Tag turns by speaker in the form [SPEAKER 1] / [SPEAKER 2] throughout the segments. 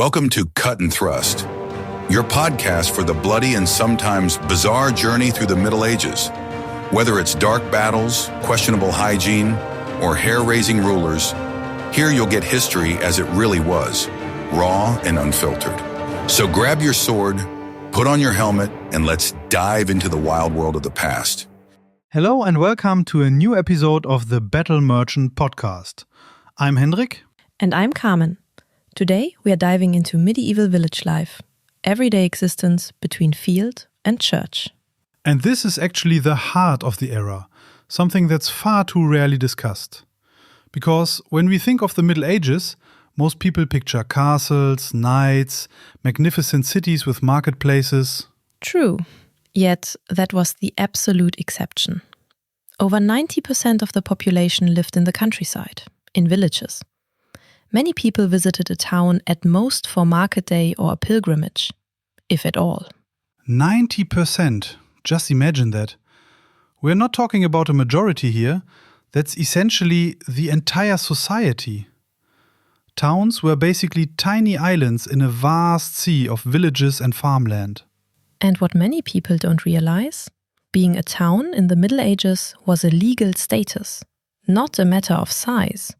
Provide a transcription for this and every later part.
[SPEAKER 1] Welcome to Cut and Thrust, your podcast for the bloody and sometimes bizarre journey through the Middle Ages. Whether it's dark battles, questionable hygiene, or hair-raising rulers, here you'll get history as it really was, raw and unfiltered. So grab your sword, put on your helmet, and let's dive into the wild world of the past.
[SPEAKER 2] Hello and welcome to a new episode of the Battle Merchant podcast. I'm Hendrik.
[SPEAKER 3] And I'm Carmen. Today we are diving into medieval village life, everyday existence between field and church.
[SPEAKER 2] And this is actually the heart of the era, something that's far too rarely discussed. Because when we think of the Middle Ages, most people picture castles, knights, magnificent cities with marketplaces.
[SPEAKER 3] True, yet that was the absolute exception. Over 90% of the population lived in the countryside, in villages. Many people visited a town at most for market day or a pilgrimage, if at all.
[SPEAKER 2] 90%. Just imagine that. We're not talking about a majority here. That's essentially the entire society. Towns were basically tiny islands in a vast sea of villages and farmland.
[SPEAKER 3] And what many people don't realize, being a town in the Middle Ages was a legal status, not a matter of size.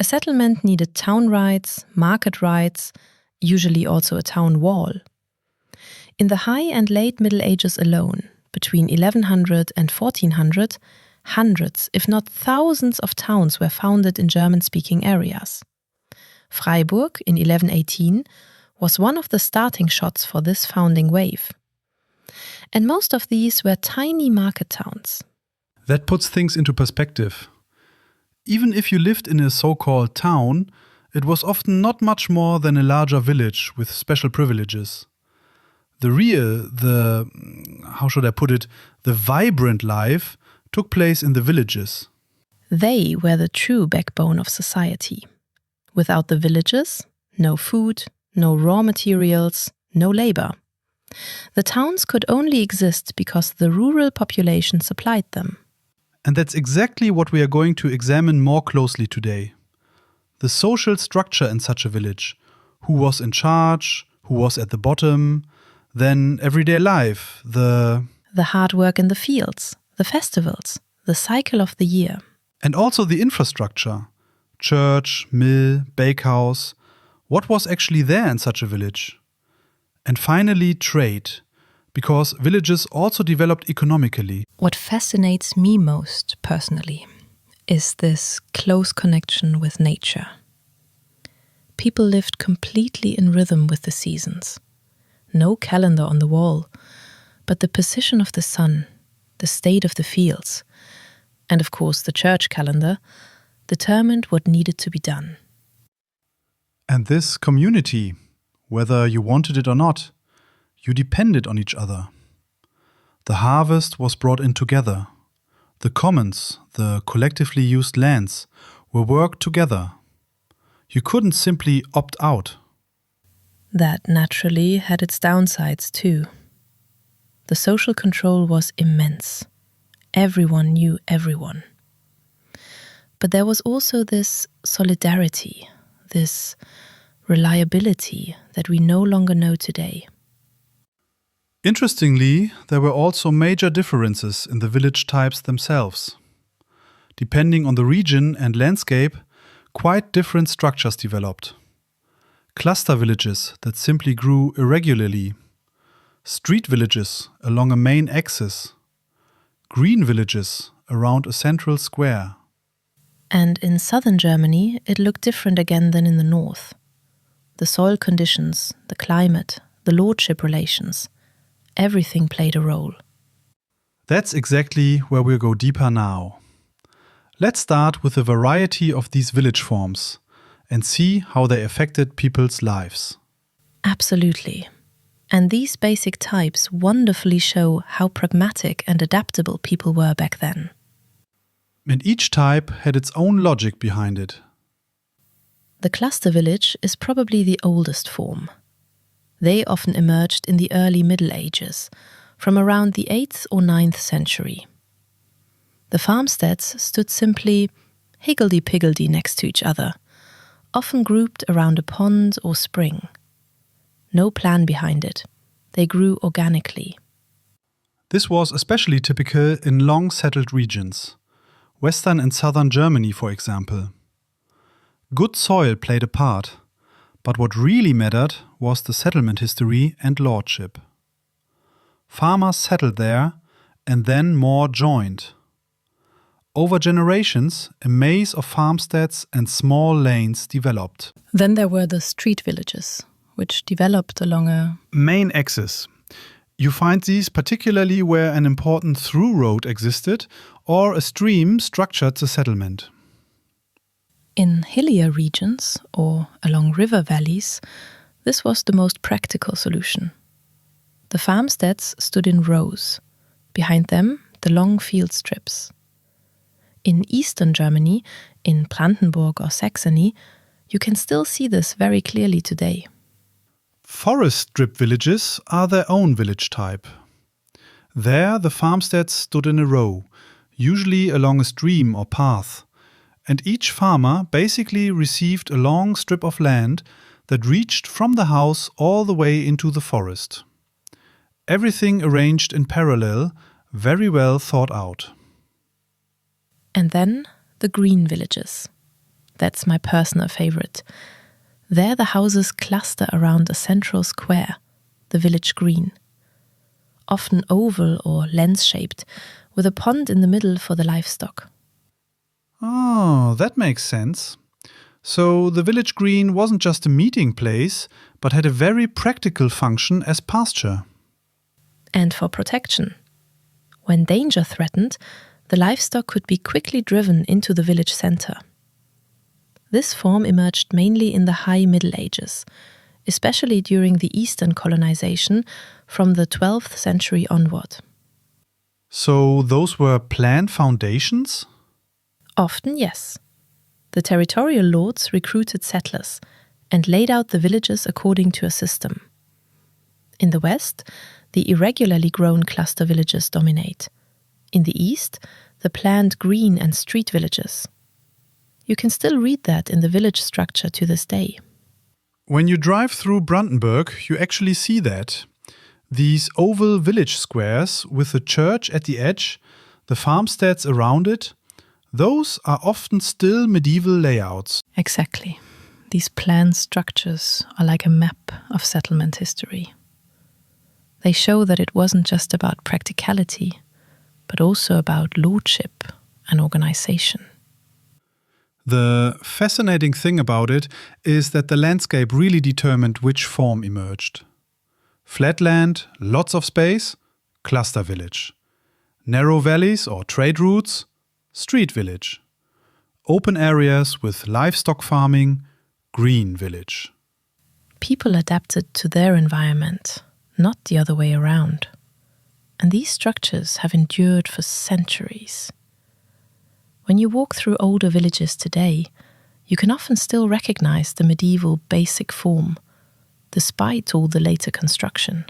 [SPEAKER 3] A settlement needed town rights, market rights, usually also a town wall. In the High and Late Middle Ages alone, between 1100 and 1400, hundreds, if not thousands of towns were founded in German-speaking areas. Freiburg in 1118 was one of the starting shots for this founding wave. And most of these were tiny market towns.
[SPEAKER 2] That puts things into perspective. Even if you lived in a so-called town, it was often not much more than a larger village with special privileges. The vibrant life took place in the villages.
[SPEAKER 3] They were the true backbone of society. Without the villages, no food, no raw materials, no labor. The towns could only exist because the rural population supplied them.
[SPEAKER 2] And that's exactly what we are going to examine more closely today. The social structure in such a village. Who was in charge? Who was at the bottom? Then everyday life, the
[SPEAKER 3] hard work in the fields, the festivals, the cycle of the year.
[SPEAKER 2] And also the infrastructure. Church, mill, bakehouse. What was actually there in such a village? And finally, trade. Because villages also developed economically.
[SPEAKER 3] What fascinates me most, personally, is this close connection with nature. People lived completely in rhythm with the seasons. No calendar on the wall, but the position of the sun, the state of the fields, and of course the church calendar, determined what needed to be done.
[SPEAKER 2] And this community, whether you wanted it or not, you depended on each other. The harvest was brought in together. The commons, the collectively used lands, were worked together. You couldn't simply opt out.
[SPEAKER 3] That naturally had its downsides too. The social control was immense. Everyone knew everyone. But there was also this solidarity, this reliability that we no longer know today.
[SPEAKER 2] Interestingly, there were also major differences in the village types themselves. Depending on the region and landscape, quite different structures developed. Cluster villages that simply grew irregularly. Street villages along a main axis. Green villages around a central square.
[SPEAKER 3] And in southern Germany, it looked different again than in the north. The soil conditions, the climate, the lordship relations, everything played a role.
[SPEAKER 2] That's exactly where we'll go deeper now. Let's start with a variety of these village forms and see how they affected people's lives.
[SPEAKER 3] Absolutely. And these basic types wonderfully show how pragmatic and adaptable people were back then.
[SPEAKER 2] And each type had its own logic behind it.
[SPEAKER 3] The cluster village is probably the oldest form. They often emerged in the early Middle Ages, from around the 8th or 9th century. The farmsteads stood simply higgledy-piggledy next to each other, often grouped around a pond or spring. No plan behind it. They grew organically.
[SPEAKER 2] This was especially typical in long-settled regions. Western and southern Germany, for example. Good soil played a part, but what really mattered was the settlement history and lordship. Farmers settled there, and then more joined. Over generations, a maze of farmsteads and small lanes developed.
[SPEAKER 4] Then there were the street villages, which developed along a
[SPEAKER 2] main axis. You find these particularly where an important through road existed or a stream structured the settlement.
[SPEAKER 4] In hillier regions or along river valleys, this was the most practical solution. The farmsteads stood in rows. Behind them, the long field strips. In eastern Germany, in Brandenburg or Saxony, you can still see this very clearly today.
[SPEAKER 2] Forest strip villages are their own village type. There, the farmsteads stood in a row, usually along a stream or path, and each farmer basically received a long strip of land that reached from the house all the way into the forest. Everything arranged in parallel, very well thought out.
[SPEAKER 3] And then the green villages. That's my personal favorite. There the houses cluster around a central square, the village green. Often oval or lens-shaped, with a pond in the middle for the livestock.
[SPEAKER 2] Oh, that makes sense. So the village green wasn't just a meeting place, but had a very practical function as pasture.
[SPEAKER 3] And for protection. When danger threatened, the livestock could be quickly driven into the village center. This form emerged mainly in the High Middle Ages, especially during the Eastern colonization from the 12th century onward.
[SPEAKER 2] So those were planned foundations?
[SPEAKER 3] Often, yes. The territorial lords recruited settlers and laid out the villages according to a system. In the west, the irregularly grown cluster villages dominate. In the east, the planned green and street villages. You can still read that in the village structure to this day.
[SPEAKER 2] When you drive through Brandenburg, you actually see that. These oval village squares with the church at the edge, the farmsteads around it, those are often still medieval layouts.
[SPEAKER 4] Exactly. These planned structures are like a map of settlement history. They show that it wasn't just about practicality, but also about lordship and organization.
[SPEAKER 2] The fascinating thing about it is that the landscape really determined which form emerged. Flat land, lots of space, cluster village. Narrow valleys or trade routes, street village. Open areas with livestock farming, green village.
[SPEAKER 3] People adapted to their environment, not the other way around. And these structures have endured for centuries. When you walk through older villages today, you can often still recognize the medieval basic form, despite all the later construction.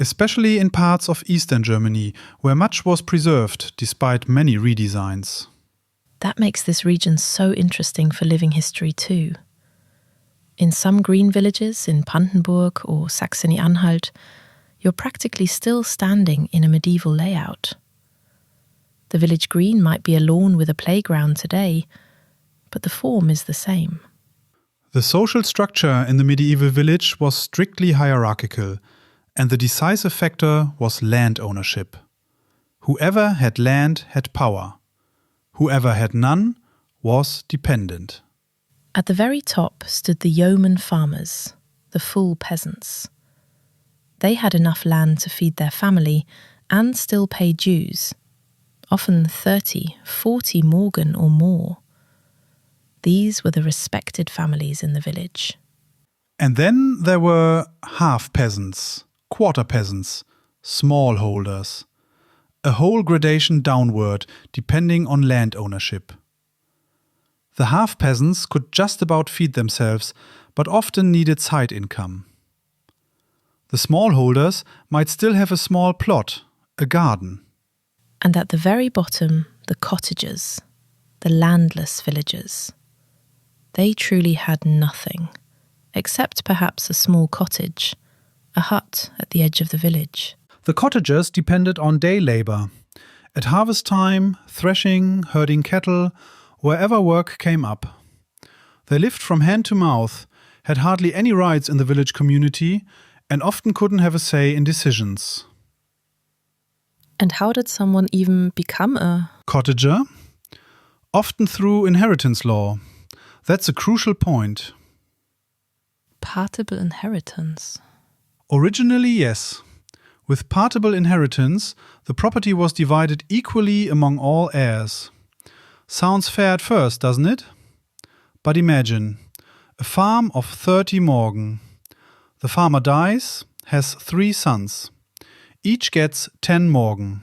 [SPEAKER 2] Especially in parts of eastern Germany, where much was preserved despite many redesigns.
[SPEAKER 3] That makes this region so interesting for living history too. In some green villages in Brandenburg or Saxony-Anhalt, you're practically still standing in a medieval layout. The village green might be a lawn with a playground today, but the form is the same.
[SPEAKER 2] The social structure in the medieval village was strictly hierarchical, and the decisive factor was land ownership. Whoever had land had power. Whoever had none was dependent.
[SPEAKER 3] At the very top stood the yeoman farmers, the full peasants. They had enough land to feed their family and still pay dues, often 30, 40 morgen or more. These were the respected families in the village.
[SPEAKER 2] And then there were half peasants, quarter peasants, smallholders. A whole gradation downward depending on land ownership. The half peasants could just about feed themselves, but often needed side income. The smallholders might still have a small plot, a garden.
[SPEAKER 3] And at the very bottom, the cottagers, the landless villagers. they truly had nothing, except perhaps a small cottage, a hut at the edge of the village.
[SPEAKER 2] The cottagers depended on day labor. At harvest time, threshing, herding cattle, wherever work came up. They lived from hand to mouth, had hardly any rights in the village community, and often couldn't have a say in decisions.
[SPEAKER 4] And how did someone even become a
[SPEAKER 2] cottager? Often through inheritance law. That's a crucial point.
[SPEAKER 4] Partible inheritance.
[SPEAKER 2] Originally, yes. With partible inheritance, the property was divided equally among all heirs. Sounds fair at first, doesn't it? But imagine, a farm of 30 morgen. The farmer dies, has 3 sons. Each gets 10 morgen.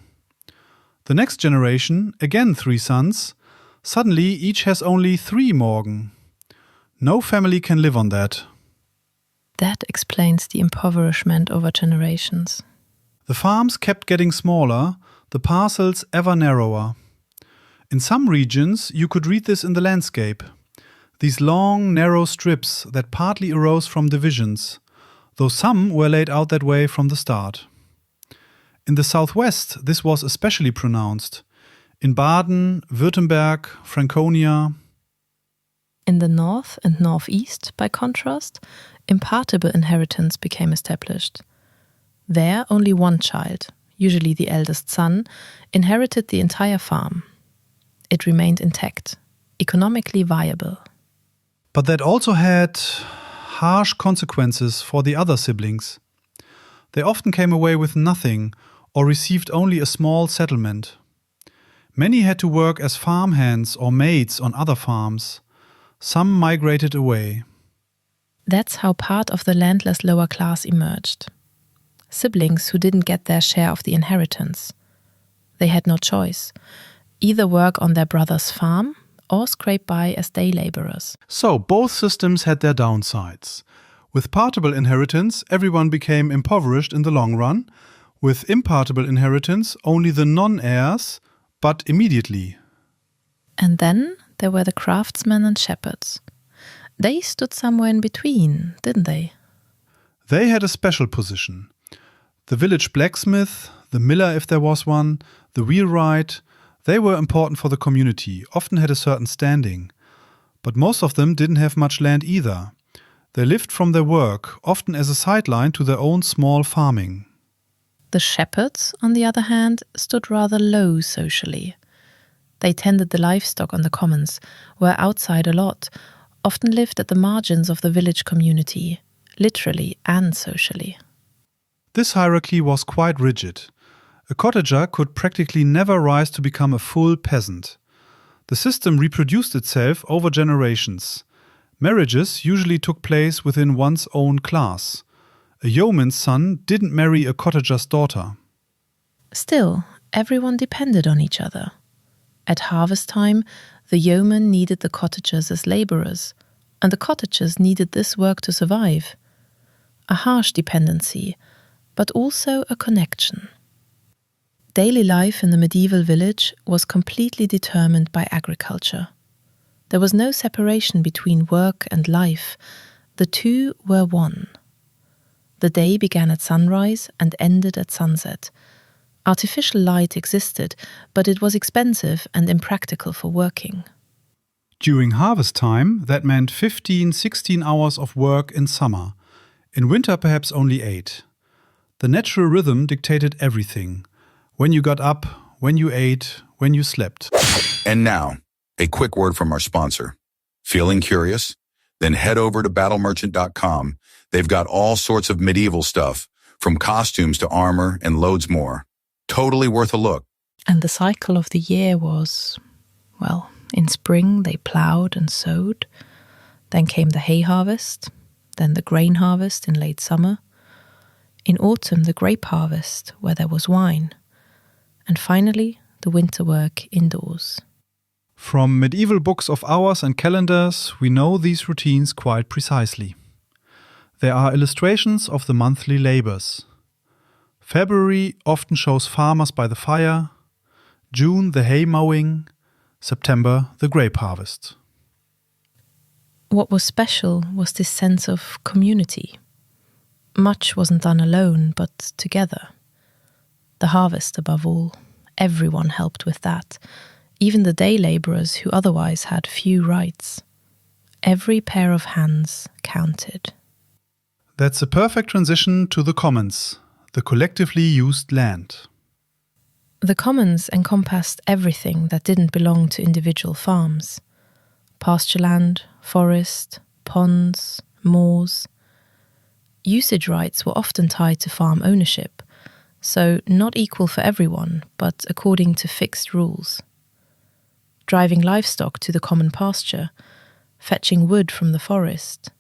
[SPEAKER 2] The next generation, again 3 sons. Suddenly each has only 3 morgen. No family can live on that.
[SPEAKER 3] That explains the impoverishment over generations.
[SPEAKER 2] The farms kept getting smaller, the parcels ever narrower. In some regions you could read this in the landscape. These long, narrow strips that partly arose from divisions, though some were laid out that way from the start. In the southwest this was especially pronounced. In Baden, Württemberg, Franconia.
[SPEAKER 3] In the north and northeast, by contrast, impartible inheritance became established. There, only one child, usually the eldest son, inherited the entire farm. It remained intact, economically viable.
[SPEAKER 2] But that also had harsh consequences for the other siblings. They often came away with nothing or received only a small settlement. Many had to work as farmhands or maids on other farms. Some migrated away.
[SPEAKER 3] That's how part of the landless lower class emerged. Siblings who didn't get their share of the inheritance. They had no choice. Either work on their brother's farm or scrape by as day laborers.
[SPEAKER 2] So both systems had their downsides. With partible inheritance, everyone became impoverished in the long run. With impartible inheritance, only the non-heirs, but immediately.
[SPEAKER 3] And then there were the craftsmen and shepherds. They stood somewhere in between, didn't they?
[SPEAKER 2] They had a special position. The village blacksmith, the miller if there was one, the wheelwright, they were important for the community, often had a certain standing. But most of them didn't have much land either. They lived from their work, often as a sideline to their own small farming.
[SPEAKER 3] The shepherds, on the other hand, stood rather low socially. They tended the livestock on the commons, were outside a lot, often lived at the margins of the village community, literally and socially.
[SPEAKER 2] This hierarchy was quite rigid. A cottager could practically never rise to become a full peasant. The system reproduced itself over generations. Marriages usually took place within one's own class. A yeoman's son didn't marry a cottager's daughter.
[SPEAKER 3] Still, everyone depended on each other. At harvest time, the yeoman needed the cottagers as laborers, and the cottagers needed this work to survive. A harsh dependency, but also a connection. Daily life in the medieval village was completely determined by agriculture. There was no separation between work and life. The two were one. The day began at sunrise and ended at sunset. Artificial light existed, but it was expensive and impractical for working.
[SPEAKER 2] During harvest time, that meant 15-16 hours of work in summer. In winter, perhaps only 8. The natural rhythm dictated everything. When you got up, when you ate, when you slept.
[SPEAKER 1] And now, a quick word from our sponsor. Feeling curious? Then head over to battlemerchant.com. They've got all sorts of medieval stuff, from costumes to armor and loads more. Totally worth a look.
[SPEAKER 3] And the cycle of the year was, well, in spring they ploughed and sowed. Then came the hay harvest, then the grain harvest in late summer. In autumn, the grape harvest, where there was wine. And finally, the winter work indoors.
[SPEAKER 2] From medieval books of hours and calendars, we know these routines quite precisely. There are illustrations of the monthly labors. February often shows farmers by the fire, June the hay mowing, September the grape harvest.
[SPEAKER 4] What was special was this sense of community. Much wasn't done alone, but together. The harvest, above all, everyone helped with that, even the day labourers who otherwise had few rights. Every pair of hands counted.
[SPEAKER 2] That's a perfect transition to the commons, the collectively used land.
[SPEAKER 4] The commons encompassed everything that didn't belong to individual farms. Pasture land, forest, ponds, moors. Usage rights were often tied to farm ownership, so not equal for everyone, but according to fixed rules. Driving livestock to the common pasture, fetching wood from the forest,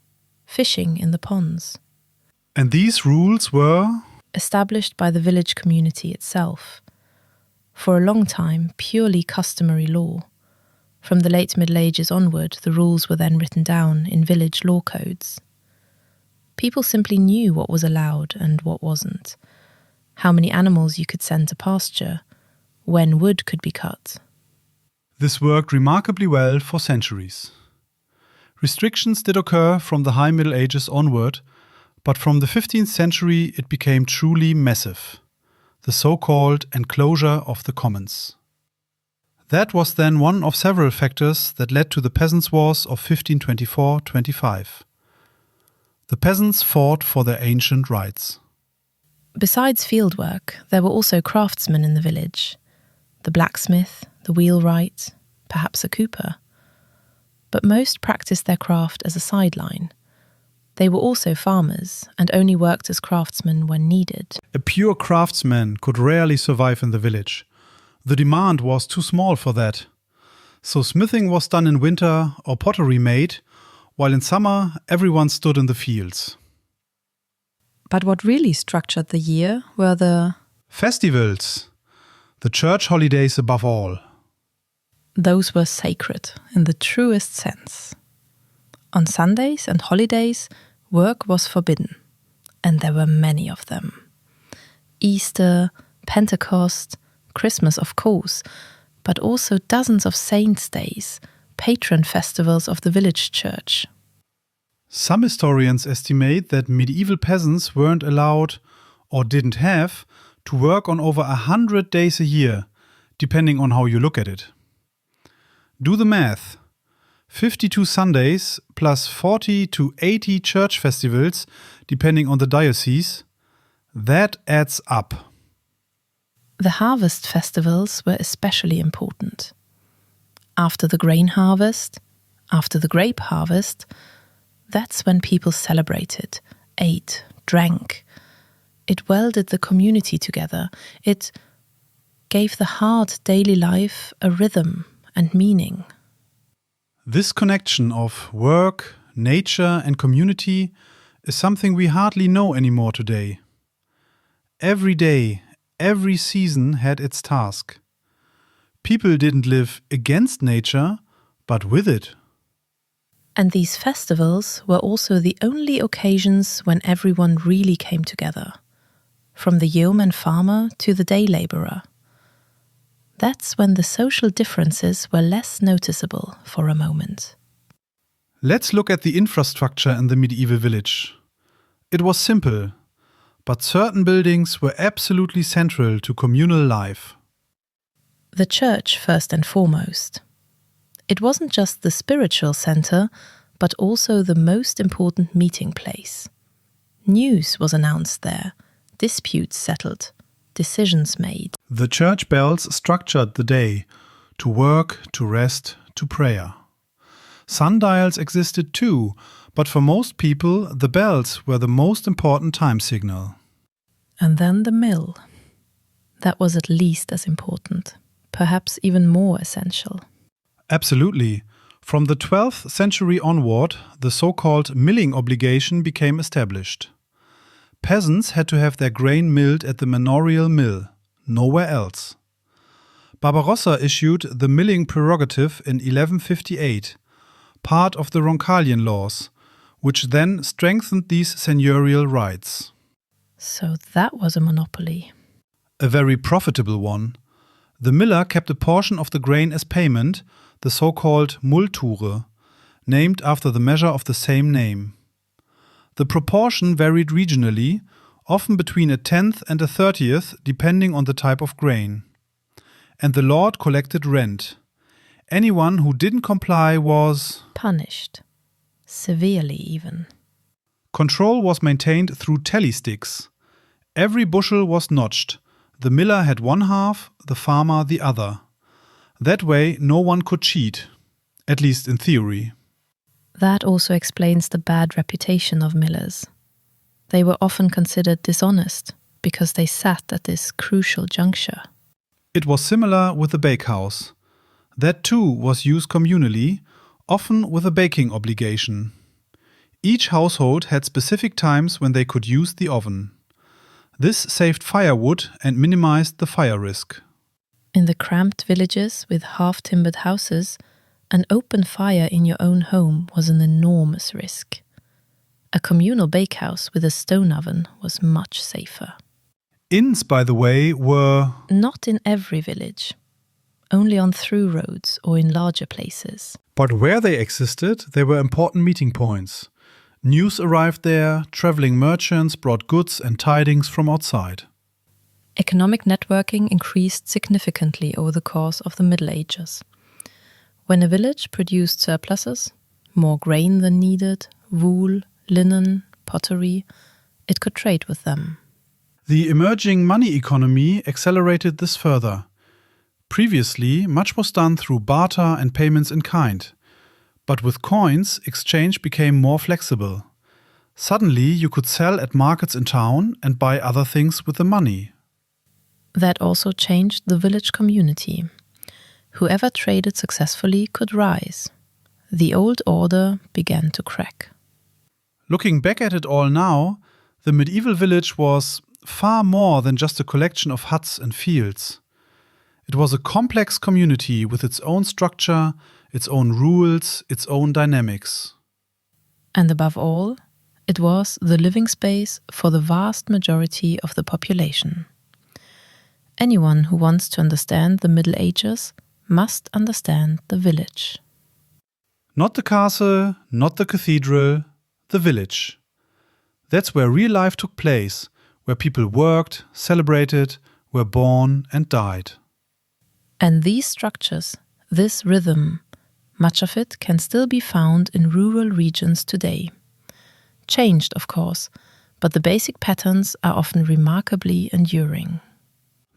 [SPEAKER 4] fishing in the ponds.
[SPEAKER 2] And these rules were
[SPEAKER 4] established by the village community itself. For a long time, purely customary law. From the late Middle Ages onward, the rules were then written down in village law codes. People simply knew what was allowed and what wasn't, how many animals you could send to pasture, when wood could be cut.
[SPEAKER 2] This worked remarkably well for centuries. Restrictions did occur from the High Middle Ages onward, but from the 15th century it became truly massive, the so-called enclosure of the commons. That was then one of several factors that led to the Peasants' Wars of 1524-25. The peasants fought for their ancient rights.
[SPEAKER 4] Besides fieldwork, there were also craftsmen in the village. The blacksmith, the wheelwright, perhaps a cooper. But most practiced their craft as a sideline. They were also farmers and only worked as craftsmen when needed.
[SPEAKER 2] A pure craftsman could rarely survive in the village. The demand was too small for that. So smithing was done in winter or pottery made, while in summer everyone stood in the fields.
[SPEAKER 3] But what really structured the year were the
[SPEAKER 2] festivals, the church holidays above all.
[SPEAKER 4] Those were sacred in the truest sense. On Sundays and holidays, work was forbidden, and there were many of them. Easter, Pentecost, Christmas of course, but also dozens of saints' days, patron festivals of the village church.
[SPEAKER 2] Some historians estimate that medieval peasants weren't allowed, or didn't have, to work on over 100 days a year, depending on how you look at it. Do the math. 52 Sundays plus 40 to 80 church festivals, depending on the diocese, that adds up.
[SPEAKER 4] The harvest festivals were especially important. After the grain harvest, after the grape harvest, that's when people celebrated, ate, drank. It welded the community together. It gave the hard daily life a rhythm and meaning.
[SPEAKER 2] This connection of work, nature and community is something we hardly know anymore today. Every day, every season had its task. People didn't live against nature, but with it.
[SPEAKER 4] And these festivals were also the only occasions when everyone really came together, from the yeoman farmer to the day labourer. That's when the social differences were less noticeable for a moment.
[SPEAKER 2] Let's look at the infrastructure in the medieval village. It was simple, but certain buildings were absolutely central to communal life.
[SPEAKER 4] The church first and foremost. It wasn't just the spiritual centre, but also the most important meeting place. News was announced there, disputes settled, decisions made.
[SPEAKER 2] The church bells structured the day, to work, to rest, to prayer. Sundials existed too, but for most people the bells were the most important time signal.
[SPEAKER 4] And then the mill. That was at least as important, perhaps even more essential.
[SPEAKER 2] Absolutely. From the 12th century onward, the so-called milling obligation became established. Peasants had to have their grain milled at the manorial mill, nowhere else. Barbarossa issued the milling prerogative in 1158, part of the Roncallian laws, which then strengthened these seigneurial rights.
[SPEAKER 4] So that was a monopoly.
[SPEAKER 2] A very profitable one. The miller kept a portion of the grain as payment, the so-called multure, named after the measure of the same name. The proportion varied regionally, often between a 10th and a 30th, depending on the type of grain. And the lord collected rent. Anyone who didn't comply was
[SPEAKER 3] punished, severely even.
[SPEAKER 2] Control was maintained through tally sticks. Every bushel was notched. The miller had one half, the farmer the other. That way no one could cheat, at least in theory.
[SPEAKER 3] That also explains the bad reputation of millers. They were often considered dishonest because they sat at this crucial juncture.
[SPEAKER 2] It was similar with the bakehouse. That too was used communally, often with a baking obligation. Each household had specific times when they could use the oven. This saved firewood and minimized the fire risk.
[SPEAKER 3] In the cramped villages with half-timbered houses, an open fire in your own home was an enormous risk. A communal bakehouse with a stone oven was much safer.
[SPEAKER 2] Inns, by the way, were
[SPEAKER 3] not in every village, only on through roads or in larger places.
[SPEAKER 2] But where they existed, they were important meeting points. News arrived there, traveling merchants brought goods and tidings from outside.
[SPEAKER 4] Economic networking increased significantly over the course of the Middle Ages. When a village produced surpluses, more grain than needed, wool, linen, pottery, it could trade with them.
[SPEAKER 2] The emerging money economy accelerated this further. Previously, much was done through barter and payments in kind. But with coins, exchange became more flexible. Suddenly, you could sell at markets in town and buy other things with the money.
[SPEAKER 3] That also changed the village community. Whoever traded successfully could rise. The old order began to crack.
[SPEAKER 2] Looking back at it all now, the medieval village was far more than just a collection of huts and fields. It was a complex community with its own structure, its own rules, its own dynamics.
[SPEAKER 3] And above all, it was the living space for the vast majority of the population. Anyone who wants to understand the Middle Ages must understand the village.
[SPEAKER 2] Not the castle, not the cathedral, the village. That's where real life took place, where people worked, celebrated, were born and died.
[SPEAKER 3] And these structures, this rhythm, much of it can still be found in rural regions today. Changed, of course, but the basic patterns are often remarkably enduring.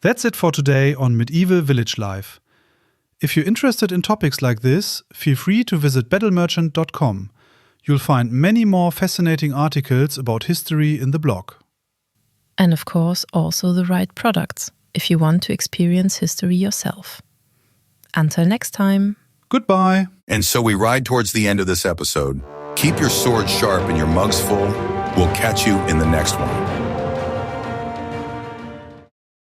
[SPEAKER 2] That's it for today on Medieval Village Life. If you're interested in topics like this, feel free to visit battlemerchant.com. You'll find many more fascinating articles about history in the blog.
[SPEAKER 3] And of course, also the right products, if you want to experience history yourself. Until next time.
[SPEAKER 2] Goodbye.
[SPEAKER 1] And so we ride towards the end of this episode. Keep your sword sharp and your mugs full. We'll catch you in the next one.